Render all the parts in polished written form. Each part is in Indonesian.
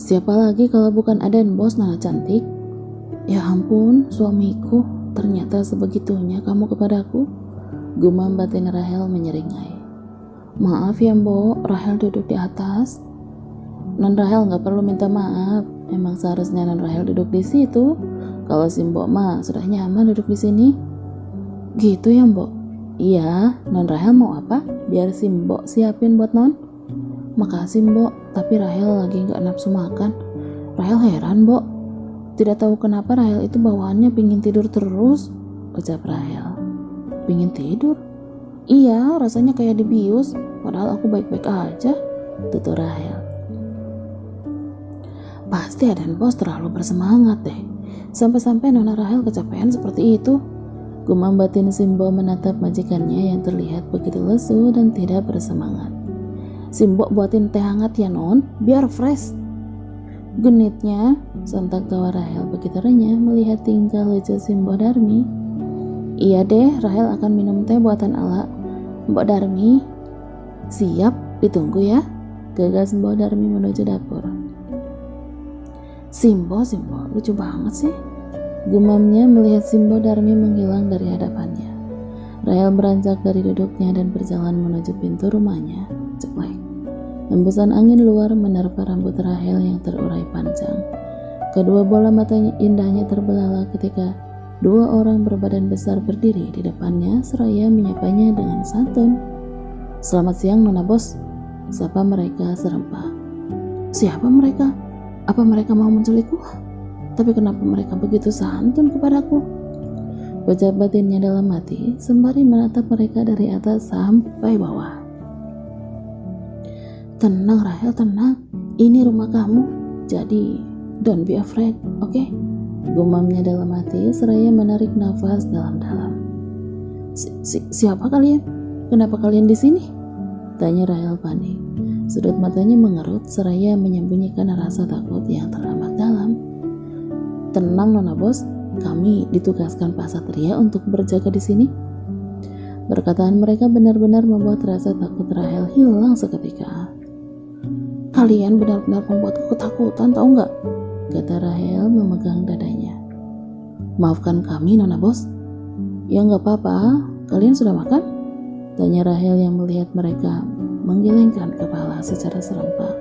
Siapa lagi kalau bukan Aden bos, Nona cantik? Ya ampun, suamiku, ternyata sebegitunya kamu kepadaku. Gumam batin Rahel menyeringai. Maaf ya Mbok, Rahel duduk di atas. Non Rahel nggak perlu minta maaf, emang seharusnya Non Rahel duduk di situ. Kalau si Mbok mah sudah nyaman duduk di sini. Gitu ya Mbok? Iya, Non Rahel mau apa? Biar si Mbok siapin buat Non. Makasih Mbok, tapi Rahel lagi nggak nafsu makan. Rahel heran Mbok, tidak tahu kenapa Rahel itu bawaannya pingin tidur terus, ucap Rahel. Pingin tidur? Iya, rasanya kayak dibius, padahal aku baik-baik aja, tutur Rahel. Pasti Aden bos terlalu bersemangat deh, sampai-sampai Nona Rahel kecapean seperti itu. Gumam batin Simbo menatap majikannya yang terlihat begitu lesu dan tidak bersemangat. Simbo buatin teh hangat ya Non, biar fresh. Genitnya, sontak tawa Rahel begitu renyah melihat tingkah lucu Simbo Darmi. Iya deh, Rahel akan minum teh buatan ala Mbok Darmi. Siap, ditunggu ya, gagas Mbok Darmi menuju dapur. Simbo, lucu banget sih, gumamnya melihat Simbo Darmi menghilang dari hadapannya. Rahel beranjak dari duduknya dan berjalan menuju pintu rumahnya. Ceklek. Hembusan angin luar menerpa rambut Rahel yang terurai panjang. Kedua bola matanya indahnya terbelalak ketika dua orang berbadan besar berdiri di depannya seraya menyapanya dengan santun. Selamat siang Nona Bos, sapa mereka serempak. Siapa mereka? Apa mereka mau menculikku? Tapi kenapa mereka begitu santun kepadaku? Ucap batinnya dalam hati sembari menatap mereka dari atas sampai bawah. Tenang Rahel, tenang. Ini rumah kamu. Jadi, don't be afraid, oke? Gumamnya dalam hati seraya menarik nafas dalam-dalam. Siapa kalian? Kenapa kalian di sini? Tanya Rahel panik. Sudut matanya mengerut seraya menyembunyikan rasa takut yang teramat dalam. Tenang Nona Bos, kami ditugaskan Pak Satria untuk berjaga di sini. Perkataan mereka benar-benar membuat rasa takut Rahel hilang seketika. Kalian benar-benar membuatku ketakutan, tahu nggak? Kata Rahel memegang dadanya. Maafkan kami Nona Bos. Ya nggak apa-apa, kalian sudah makan? Tanya Rahel yang melihat mereka menggelengkan kepala secara serempak.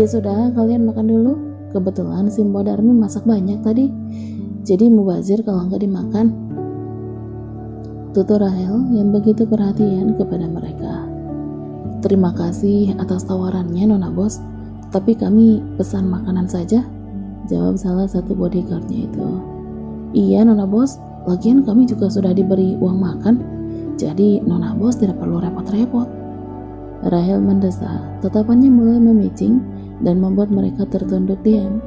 Ya sudah, kalian makan dulu. Kebetulan Simbo Darmi masak banyak tadi, jadi mubazir kalau nggak dimakan. Tutur Rahel yang begitu perhatian kepada mereka. Terima kasih atas tawarannya Nona Bos, tapi kami pesan makanan saja, jawab salah satu bodyguardnya itu. Iya Nona Bos, lagian kami juga sudah diberi uang makan, jadi Nona Bos tidak perlu repot-repot. Rahel mendesak, tatapannya mulai memicing dan membuat mereka tertunduk diam.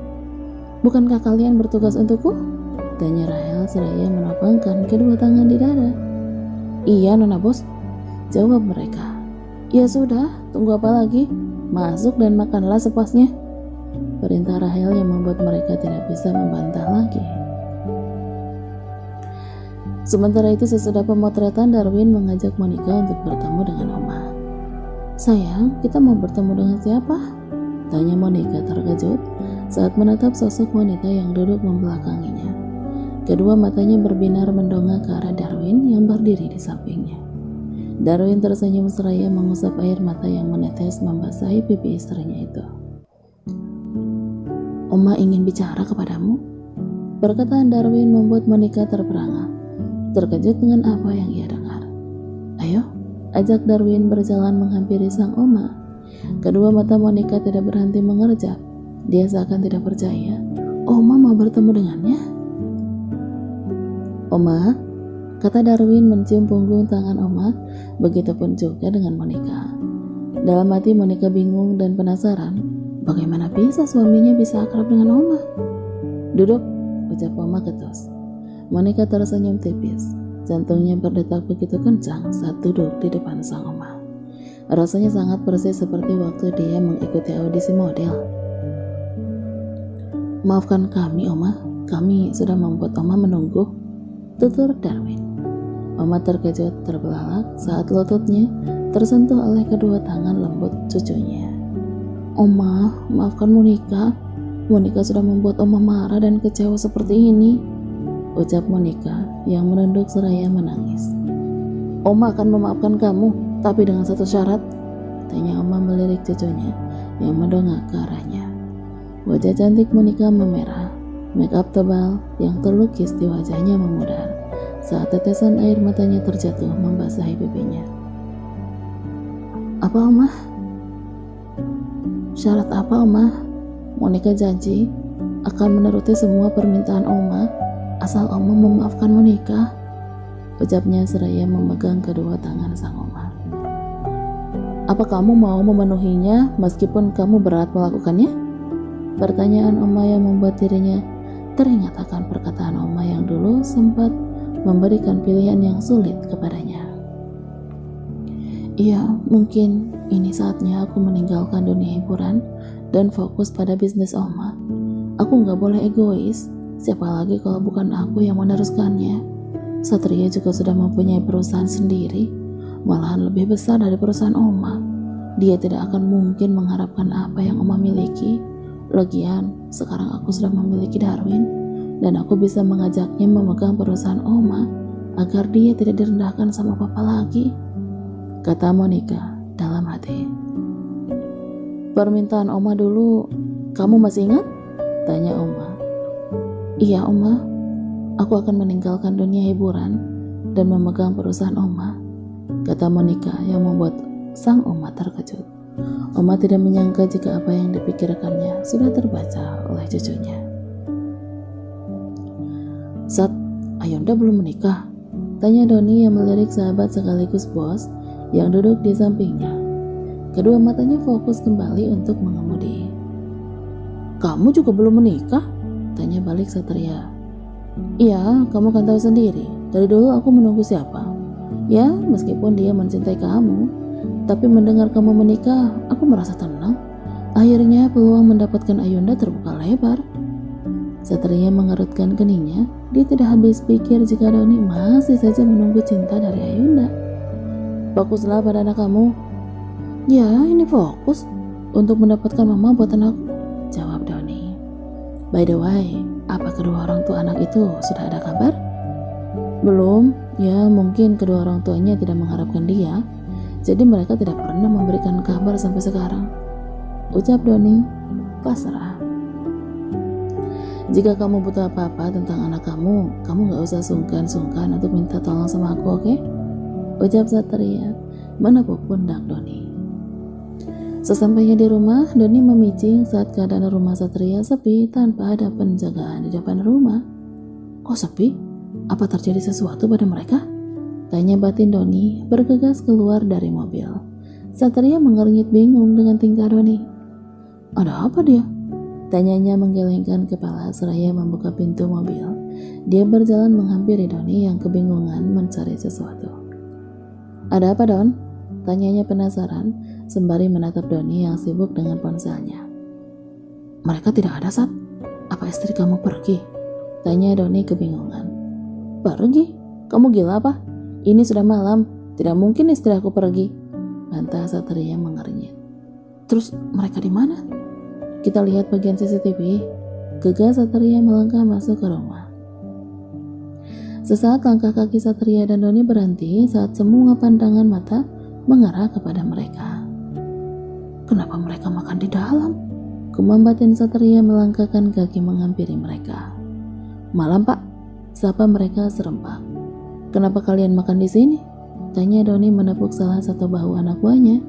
Bukankah kalian bertugas untukku? Tanya Rahel seraya menopangkan kedua tangan di dada. Iya Nona Bos, jawab mereka. Ya sudah, tunggu apa lagi? Masuk dan makanlah sepuasnya. Perintah Rahel yang membuat mereka tidak bisa membantah lagi. Sementara itu sesudah pemotretan, Darwin mengajak Monica untuk bertemu dengan Oma. Sayang, kita mau bertemu dengan siapa? Tanya Monica terkejut saat menatap sosok wanita yang duduk membelakanginya. Kedua matanya berbinar mendongak ke arah Darwin yang berdiri di sampingnya. Darwin tersenyum seraya mengusap air mata yang menetes membasahi pipi istrinya itu. Oma ingin bicara kepadamu. Perkataan Darwin membuat Monica terperangah, terkejut dengan apa yang ia dengar. Ayo, ajak Darwin berjalan menghampiri sang Oma. Kedua mata Monica tidak berhenti mengerjap. Dia seakan tidak percaya. Oma mau bertemu dengannya? Oma, kata Darwin mencium punggung tangan Oma, begitupun juga dengan Monica. Dalam hati Monica bingung dan penasaran, bagaimana bisa suaminya bisa akrab dengan Oma? Duduk, ucap Oma ketus. Monica tersenyum tipis, jantungnya berdetak begitu kencang saat duduk di depan sang Oma. Rasanya sangat persis seperti waktu dia mengikuti audisi model. Maafkan kami Oma, kami sudah membuat Oma menunggu, tutur Darwin. Oma terkejut terbelalak saat lututnya tersentuh oleh kedua tangan lembut cucunya. Oma, maafkan Monica. Monica sudah membuat Oma marah dan kecewa seperti ini, ucap Monica yang menunduk seraya menangis. Oma akan memaafkan kamu, tapi dengan satu syarat, tanya Oma melirik cucunya yang mendongak ke arahnya. Wajah cantik Monica memerah, make up tebal yang terlukis di wajahnya memudar saat tetesan air matanya terjatuh membasahi pipinya. Apa Oma? Syarat apa Oma? Monica janji akan menuruti semua permintaan Oma asal Oma memaafkan Monica, ucapnya seraya memegang kedua tangan sang Oma. Apa kamu mau memenuhinya meskipun kamu berat melakukannya? Pertanyaan Oma yang membuat dirinya teringat akan perkataan Oma yang dulu sempat memberikan pilihan yang sulit kepadanya. Iya, mungkin ini saatnya aku meninggalkan dunia hiburan dan fokus pada bisnis Oma. Aku gak boleh egois, siapa lagi kalau bukan aku yang meneruskannya. Satria juga sudah mempunyai perusahaan sendiri, malahan lebih besar dari perusahaan Oma. Dia tidak akan mungkin mengharapkan apa yang Oma miliki. Lagian, sekarang aku sudah memiliki Darwin, dan aku bisa mengajaknya memegang perusahaan Oma agar dia tidak direndahkan sama papa lagi, kata Monica dalam hati. Permintaan Oma dulu, kamu masih ingat? Tanya Oma. Iya Oma, aku akan meninggalkan dunia hiburan dan memegang perusahaan Oma, kata Monica yang membuat sang Oma terkejut. Oma tidak menyangka jika apa yang dipikirkannya sudah terbaca oleh cucunya. Sat, Ayunda belum menikah? Tanya Doni yang melirik sahabat sekaligus bos yang duduk di sampingnya. Kedua matanya fokus kembali untuk mengemudi. Kamu juga belum menikah? Tanya balik Satria. Iya, kamu kan tahu sendiri. Dari dulu aku menunggu siapa. Ya, meskipun dia mencintai kamu, tapi mendengar kamu menikah, aku merasa tenang. Akhirnya peluang mendapatkan Ayunda terbuka lebar. Satria mengerutkan keningnya. Dia tidak habis pikir jika Doni masih saja menunggu cinta dari Ayunda. Fokuslah pada anak kamu. Ya, ini fokus untuk mendapatkan mama buatan aku, jawab Doni. By the way, apa kedua orang tua anak itu sudah ada kabar? Belum, ya mungkin kedua orang tuanya tidak mengharapkan dia, jadi mereka tidak pernah memberikan kabar sampai sekarang, ucap Doni pasrah. Jika kamu butuh apa-apa tentang anak kamu gak usah sungkan-sungkan untuk minta tolong sama aku, oke? Ucap Satria menepuk pundak Doni. Sesampainya di rumah, Doni memicing saat keadaan rumah Satria sepi tanpa ada penjagaan di depan rumah. Kok sepi? Apa terjadi sesuatu pada mereka? Tanya batin Doni bergegas keluar dari mobil. Satria mengernyit bingung dengan tingkah Doni. Ada apa dia? Tanyanya menggelengkan kepala seraya membuka pintu mobil. Dia berjalan menghampiri Doni yang kebingungan mencari sesuatu. Ada apa Don? Tanyanya penasaran sembari menatap Doni yang sibuk dengan ponselnya. Mereka tidak ada Sat. Apa istri kamu pergi? Tanya Doni kebingungan. Pergi? Kamu gila apa? Ini sudah malam. Tidak mungkin istri aku pergi, bantah Satria mengernyit. Terus mereka di mana? Kita lihat bagian CCTV. Gegas Satria melangkah masuk ke rumah. Sesaat langkah kaki Satria dan Doni berhenti saat semua pandangan mata mengarah kepada mereka. Kenapa mereka makan di dalam? Gumam batin Satria melangkahkan kaki menghampiri mereka. Malam Pak, sapa mereka serempak. Kenapa kalian makan di sini? Tanya Doni menepuk salah satu bahu anak buahnya.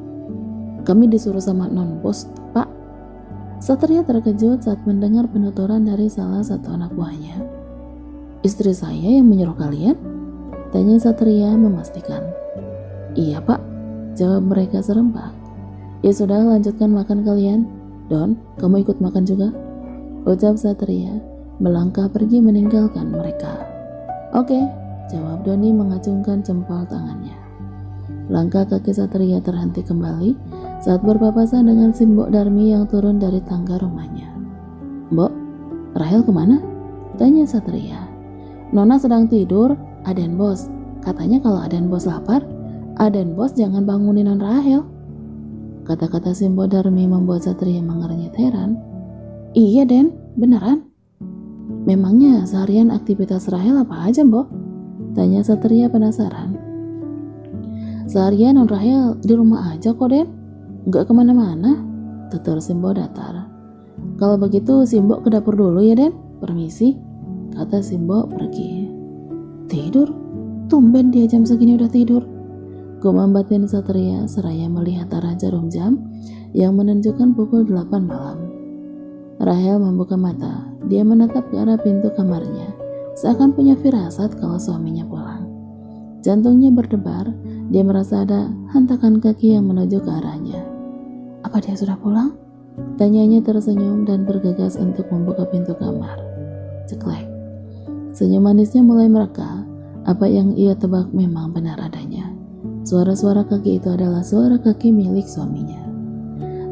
Kami disuruh sama non bos Pak. Satria terkejut saat mendengar penuturan dari salah satu anak buahnya. Istri saya yang menyuruh kalian? Tanya Satria memastikan. Iya Pak, jawab mereka serempak. Ya sudah, lanjutkan makan kalian. Don, kamu ikut makan juga? Ucap Satria melangkah pergi meninggalkan mereka. Oke, jawab Doni mengacungkan jempol tangannya. Langkah kaki Satria terhenti kembali saat berpapasan dengan si Mbok Darmi yang turun dari tangga rumahnya. Mbok, Rahel kemana? Tanya Satria. Nona sedang tidur, Aden Bos. Katanya kalau Aden Bos lapar, Aden Bos jangan bangunin non Rahel. Kata-kata Simbo Darmi membuat Satria mengernyit heran. Iya Den, beneran? Memangnya seharian aktivitas Rahel apa aja Mbok? Tanya Satria penasaran. Seharian non Rahel di rumah aja kok Den, nggak kemana-mana, tutur Simbo datar. Kalau begitu Simbo ke dapur dulu ya Den, permisi, kata Simbo pergi. Tidur? Tumben dia jam segini udah tidur. Gumam batin Satria seraya melihat arah jarum jam yang menunjukkan pukul 8 malam. Rahel membuka mata. Dia menatap ke arah pintu kamarnya, seakan punya firasat kalau suaminya pulang. Jantungnya berdebar. Dia merasa ada hentakan kaki yang menuju ke arahnya. Apa dia sudah pulang? Tanyanya tersenyum dan bergegas untuk membuka pintu kamar. Ceklek. Senyum manisnya mulai mereka. Apa yang ia tebak memang benar adanya. Suara-suara kaki itu adalah suara kaki milik suaminya.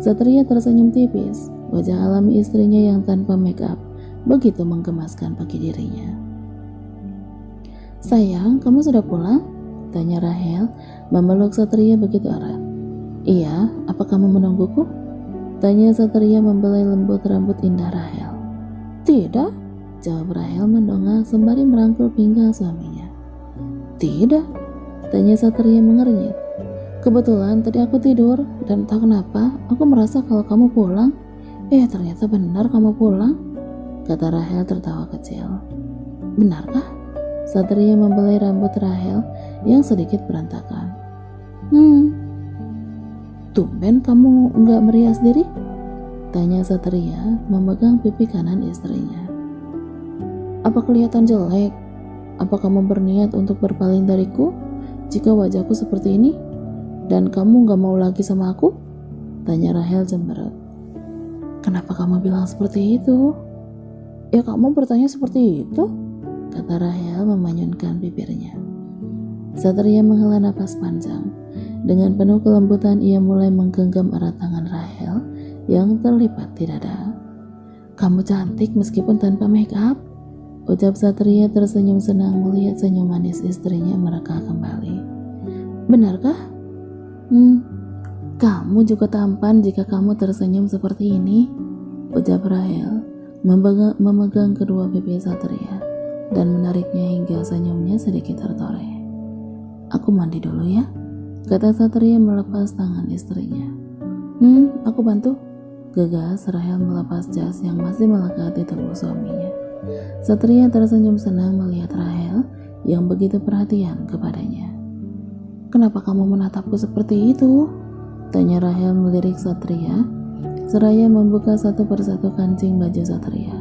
Satria tersenyum tipis. Wajah alami istrinya yang tanpa make up begitu menggemaskan bagi dirinya. Sayang, kamu sudah pulang? Tanya Rahel memeluk Satria begitu erat. Iya, apa kamu menungguku? Tanya Satria membelai lembut rambut indah Rahel. Tidak, jawab Rahel mendongak sembari merangkul pinggang suaminya. Tidak, tanya Satria mengernyit. Kebetulan tadi aku tidur dan entah kenapa aku merasa kalau kamu pulang. Ternyata benar kamu pulang, kata Rahel tertawa kecil. Benarkah? Satria membelai rambut Rahel yang sedikit berantakan. Tumben kamu enggak merias diri? Tanya Satria memegang pipi kanan istrinya. Apa kelihatan jelek? Apa kamu berniat untuk berpaling dariku jika wajahku seperti ini? Dan kamu gak mau lagi sama aku? Tanya Rahel cemberut. Kenapa kamu bilang seperti itu? Ya kamu bertanya seperti itu, kata Rahel memanyunkan bibirnya. Satria menghela napas panjang. Dengan penuh kelembutan ia mulai menggenggam erat tangan Rahel yang terlipat di dada. Kamu cantik meskipun tanpa make up, ucap Satria tersenyum senang melihat senyum manis istrinya mereka kembali. Benarkah? Kamu juga tampan jika kamu tersenyum seperti ini, ucap Rahel memegang kedua pipi Satria dan menariknya hingga senyumnya sedikit tertoreh. Aku mandi dulu ya, kata Satria melepas tangan istrinya. Aku bantu, gegas Rahel melepas jas yang masih melekat di tubuh suaminya. Satria tersenyum senang melihat Rahel yang begitu perhatian kepadanya. Kenapa kamu menatapku seperti itu? Tanya Rahel melirik Satria, seraya membuka satu persatu kancing baju Satria.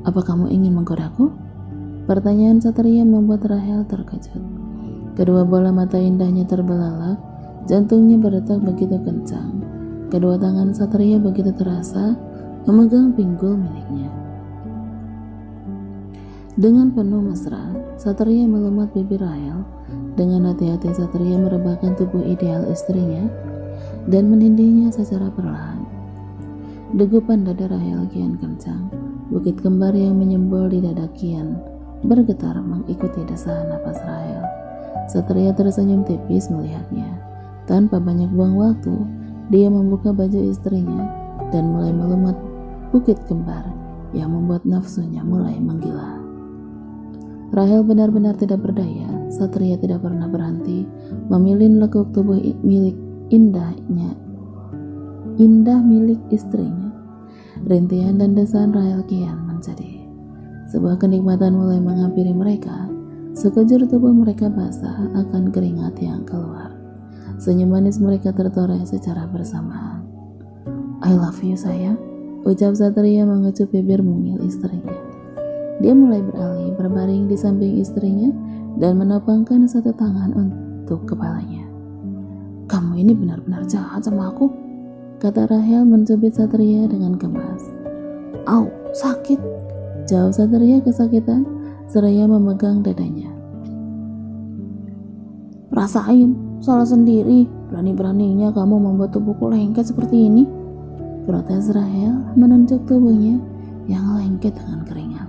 Apa kamu ingin menggodaku? Pertanyaan Satria membuat Rahel terkejut. Kedua bola mata indahnya terbelalak, jantungnya berdetak begitu kencang. Kedua tangan Satria begitu terasa memegang pinggul miliknya. Dengan penuh mesra, Satria melumat bibir Rahel. Dengan hati-hati Satria merebahkan tubuh ideal istrinya dan menindihnya secara perlahan. Degupan dada Rahel kian kencang. Bukit kembar yang menyembol di dada kian bergetar mengikuti desahan napas Rahel. Satria tersenyum tipis melihatnya. Tanpa banyak buang waktu, dia membuka baju istrinya dan mulai melumat bukit kembar yang membuat nafsunya mulai menggila. Rahel benar-benar tidak berdaya. Satria tidak pernah berhenti memilin lekuk tubuh indah milik istrinya. Rintihan dan desahan Rahel kian menjadi sebuah kenikmatan mulai menghampiri mereka. Sekujur tubuh mereka basah akan keringat yang keluar. Senyum manis mereka tertoreh secara bersamaan. I love you sayang, ucap Satria mengecup bibir mungil istrinya. Dia mulai beralih berbaring di samping istrinya dan menopangkan satu tangan untuk kepalanya. Kamu ini benar-benar jahat sama aku, kata Rahel mencubit Satria dengan gemas. Au, sakit, jawab Satria kesakitan seraya memegang dadanya. Rasain, salah sendiri, berani-beraninya kamu membuat tubuhku lengket seperti ini, protes Rahel menunjuk tubuhnya yang lengket dengan keringat.